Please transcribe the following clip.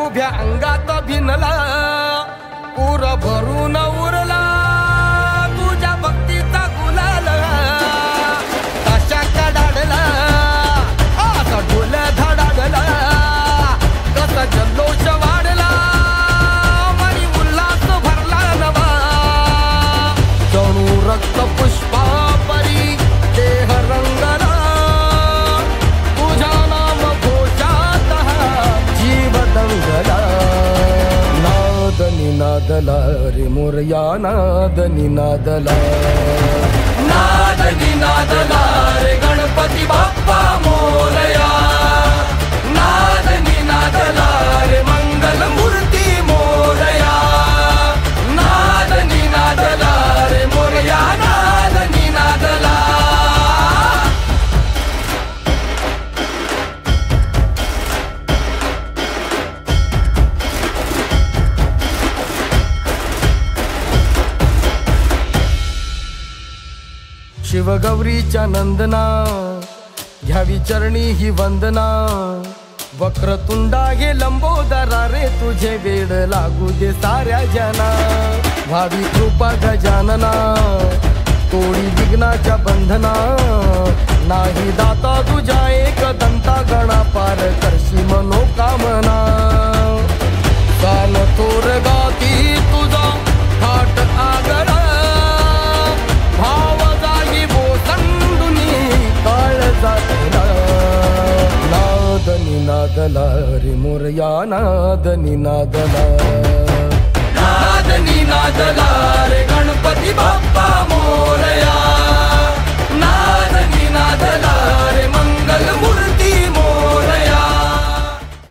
उभ्या अंगात भिनला पूर भरून उरला तुझ्या भक्तीचा गुलाल तशा कडाडला असा ढोल धडाडला कसा जल्लोष वाढला मनी उल्हास भरला नवा जणू रक्त पुष्पा परी देह रंगला तुझ्या नाम घोषात जीव दंगला नाद निनादला रे मोरया नाद निनादला नाद निनादला रे गणपती बाप्पा मोरया नाद निनादला रे मंगल मूर्ती मोरया नाद निनादला रे मोरया नाद निनादला शिवगौरीच्या नंदना घ्यावी चरणी ही वंदना वक्रतुंडा हे लंबोदरा रे तुझे वेड लागू दे साऱ्या जना भावी कृपा गजानना तोडी विघ्नाच्या बंधना नाही दाता तुझ्या एक दंता गणा पार करशी मनोकामना कान तोर गाती तुझा थाट आगरा भाव जागी बोसंडुनी काळ जातला नाद निनादला रे मोरया नाद निनादला नाद निनादला रे गणपती बाप्पा मोरया नाद निनादला